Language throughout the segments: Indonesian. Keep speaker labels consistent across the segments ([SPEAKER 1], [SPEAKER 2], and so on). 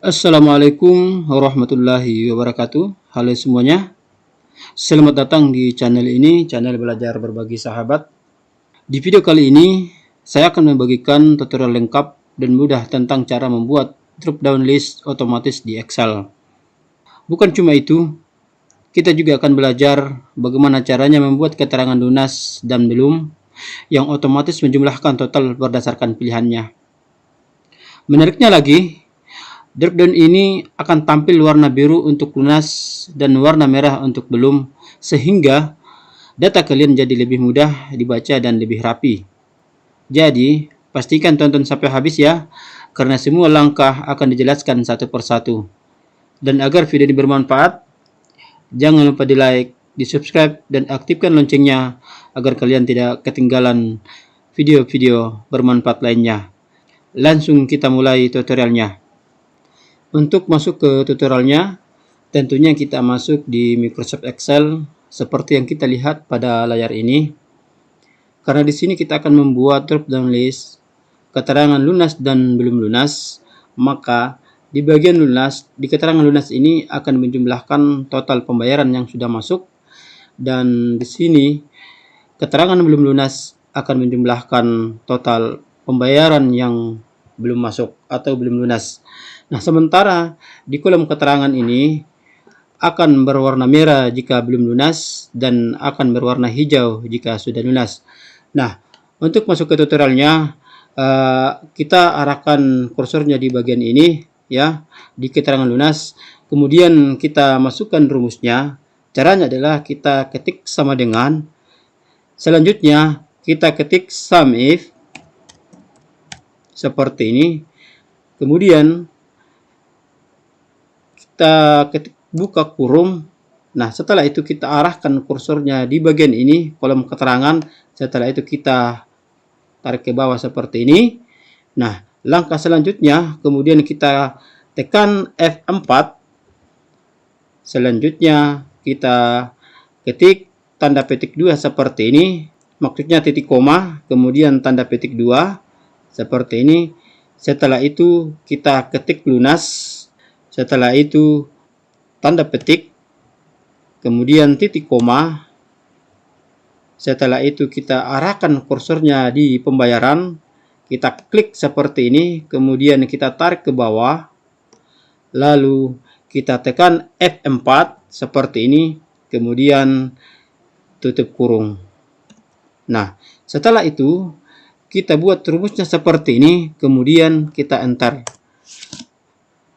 [SPEAKER 1] Assalamualaikum warahmatullahi wabarakatuh. Halo semuanya, selamat datang di channel ini, channel belajar berbagi sahabat. Di video kali ini, saya akan membagikan tutorial lengkap dan mudah tentang cara membuat drop-down list otomatis di Excel. Bukan cuma itu, kita juga akan belajar bagaimana caranya membuat keterangan lunas dan belum yang otomatis menjumlahkan total berdasarkan pilihannya. Menariknya lagi, drop-down ini akan tampil warna biru untuk lunas dan warna merah untuk belum, sehingga data kalian jadi lebih mudah dibaca dan lebih rapi. Jadi, pastikan tonton sampai habis ya, karena semua langkah akan dijelaskan satu persatu. Dan agar video ini bermanfaat, jangan lupa di like, di subscribe, dan aktifkan loncengnya agar kalian tidak ketinggalan video-video bermanfaat lainnya. Langsung kita mulai tutorialnya. Untuk masuk ke tutorialnya, tentunya kita masuk di Microsoft Excel seperti yang kita lihat pada layar ini. Karena di sini kita akan membuat drop-down list keterangan lunas dan belum lunas, maka di bagian lunas, di keterangan lunas ini akan menjumlahkan total pembayaran yang sudah masuk, dan di sini keterangan belum lunas akan menjumlahkan total pembayaran yang belum masuk atau belum lunas. Nah, sementara di kolom keterangan ini akan berwarna merah jika belum lunas dan akan berwarna hijau jika sudah lunas. Nah, untuk masuk ke tutorialnya, kita arahkan kursornya di bagian ini ya, di keterangan lunas. Kemudian kita masukkan rumusnya. Caranya adalah kita ketik sama dengan, selanjutnya kita ketik sum if seperti ini. Kemudian kita ketik buka kurung. Nah, setelah itu kita arahkan kursornya di bagian ini, kolom keterangan. Setelah itu kita tarik ke bawah seperti ini. Nah, langkah selanjutnya, kemudian kita tekan F4. Selanjutnya kita ketik tanda petik 2 seperti ini. Maksudnya titik koma, kemudian tanda petik 2 seperti ini. Setelah itu kita ketik lunas. Setelah itu tanda petik, kemudian titik koma. Setelah itu kita arahkan kursornya di pembayaran. Kita klik seperti ini, kemudian kita tarik ke bawah. Lalu kita tekan F4 seperti ini, kemudian tutup kurung. Nah, setelah itu kita buat rumusnya seperti ini, kemudian kita enter.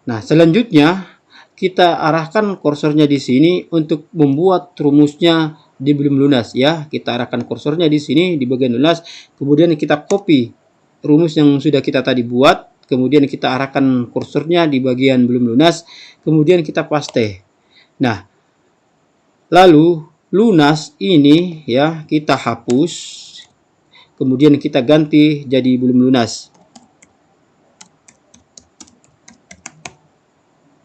[SPEAKER 1] Nah, selanjutnya kita arahkan kursornya di sini untuk membuat rumusnya di belum lunas ya. Kita arahkan kursornya di sini di bagian lunas, kemudian kita copy rumus yang sudah kita tadi buat, kemudian kita arahkan kursornya di bagian belum lunas, kemudian kita paste. Nah, lalu lunas ini ya kita hapus, kemudian kita ganti jadi belum lunas.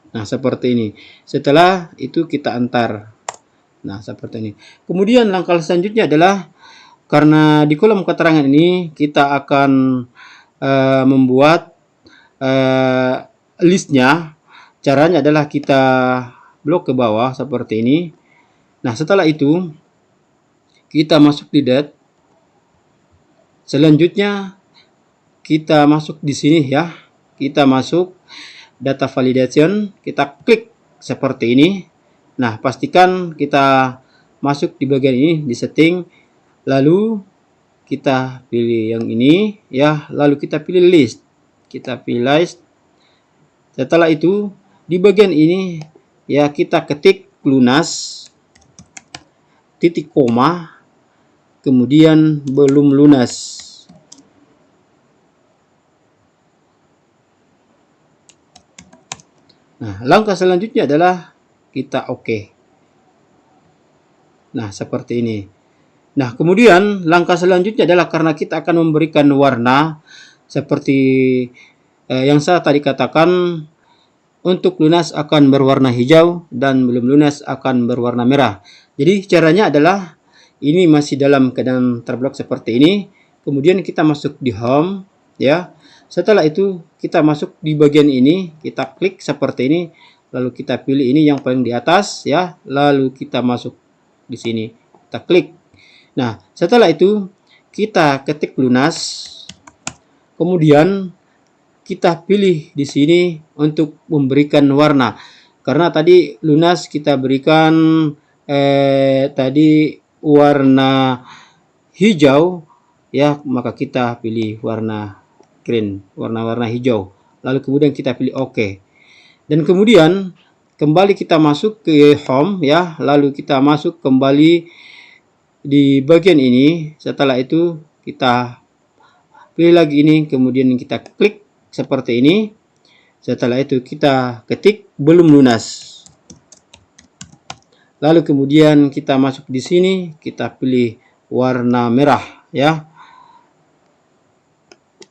[SPEAKER 1] Nah, seperti ini. Setelah itu kita antar. Nah, seperti ini. Kemudian langkah selanjutnya adalah, karena di kolom keterangan ini kita akan membuat listnya. Caranya adalah kita blok ke bawah seperti ini. Nah, setelah itu kita masuk di date. Selanjutnya kita masuk di sini ya. Kita masuk data validation, kita klik seperti ini. Nah, pastikan kita masuk di bagian ini, di setting, lalu kita pilih yang ini ya, lalu kita pilih list. Kita pilih list. Setelah itu di bagian ini ya kita ketik lunas, titik koma, kemudian belum lunas. Nah, langkah selanjutnya adalah kita oke. Nah, seperti ini. Nah, kemudian langkah selanjutnya adalah karena kita akan memberikan warna seperti yang saya tadi katakan, untuk lunas akan berwarna hijau dan belum lunas akan berwarna merah. Jadi caranya adalah ini masih dalam keadaan terblok seperti ini. Kemudian kita masuk di home ya. setelah itu kita masuk di bagian ini, kita klik seperti ini, lalu kita pilih ini yang paling di atas ya, lalu kita masuk di sini, kita klik. Nah, setelah itu kita ketik lunas, kemudian kita pilih di sini untuk memberikan warna. Karena tadi lunas kita berikan tadi warna hijau ya, maka kita pilih warna green, warna-warna hijau. Lalu kemudian kita pilih OK. Dan kemudian kembali kita masuk ke home ya, lalu kita masuk kembali di bagian ini. Setelah itu kita pilih lagi ini, kemudian kita klik seperti ini. Setelah itu kita ketik belum lunas. Lalu kemudian kita masuk di sini, kita pilih warna merah ya.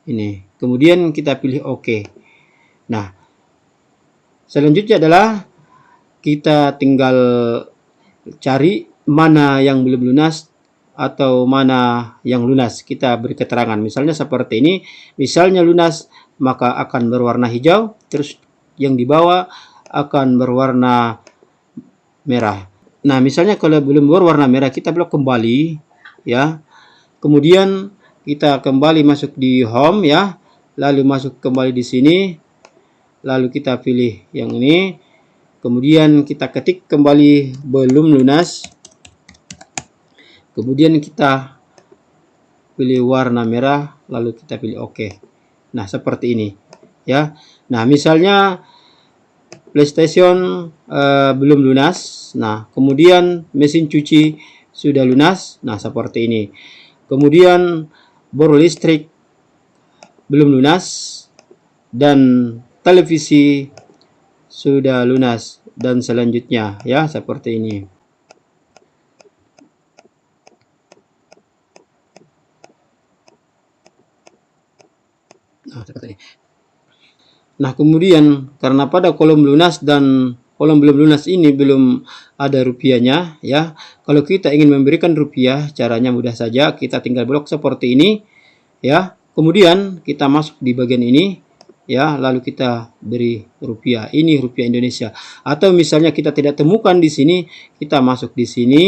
[SPEAKER 1] Ini. Kemudian kita pilih OK. Nah, selanjutnya adalah kita tinggal cari mana yang belum lunas atau mana yang lunas. Kita beri keterangan. Misalnya seperti ini. Misalnya lunas, maka akan berwarna hijau. Terus yang di bawah akan berwarna merah. Nah, misalnya kalau belum berwarna merah, kita blok kembali ya. Kemudian kita kembali masuk di home ya. Lalu masuk kembali di sini. Lalu kita pilih yang ini. Kemudian kita ketik kembali belum lunas. Kemudian kita pilih warna merah, lalu kita pilih OK. Nah, seperti ini ya. Nah, misalnya PlayStation belum lunas. Nah, kemudian mesin cuci sudah lunas. Nah, seperti ini. Kemudian bor listrik belum lunas dan televisi sudah lunas dan selanjutnya ya, seperti ini. Nah, seperti ini. Nah, kemudian karena pada kolom lunas dan kolom belum lunas ini belum ada rupiahnya ya. Kalau kita ingin memberikan rupiah, caranya mudah saja. Kita tinggal blok seperti ini ya. Kemudian kita masuk di bagian ini ya, lalu kita beri rupiah. Ini rupiah Indonesia. Atau misalnya kita tidak temukan di sini, kita masuk di sini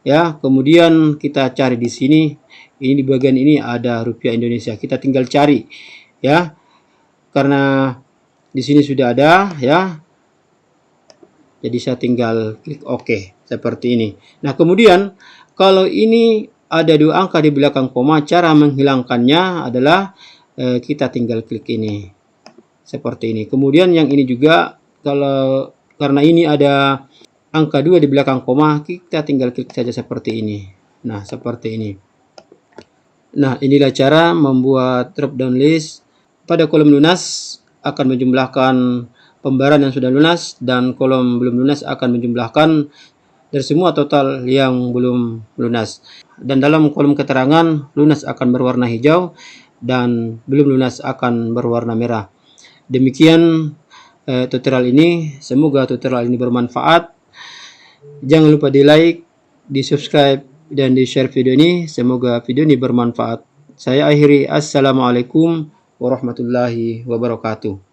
[SPEAKER 1] ya. Kemudian kita cari di sini. Ini di bagian ini ada rupiah Indonesia. Kita tinggal cari ya. Karena di sini sudah ada ya. Jadi saya tinggal klik OK seperti ini. Nah, kemudian kalau ini ada 2 angka di belakang koma, cara menghilangkannya adalah kita tinggal klik ini seperti ini. Kemudian yang ini juga, kalau karena ini ada angka 2 di belakang koma, kita tinggal klik saja seperti ini. Nah, seperti ini. Nah, inilah cara membuat drop down list. Pada kolom lunas akan menjumlahkan pembayaran yang sudah lunas, dan kolom belum lunas akan menjumlahkan dari semua total yang belum lunas. Dan dalam kolom keterangan, lunas akan berwarna hijau dan belum lunas akan berwarna merah. Demikian tutorial ini. Semoga tutorial ini bermanfaat. Jangan lupa di like, di subscribe, dan di share video ini. Semoga video ini bermanfaat. Saya akhiri. Assalamualaikum warahmatullahi wabarakatuh.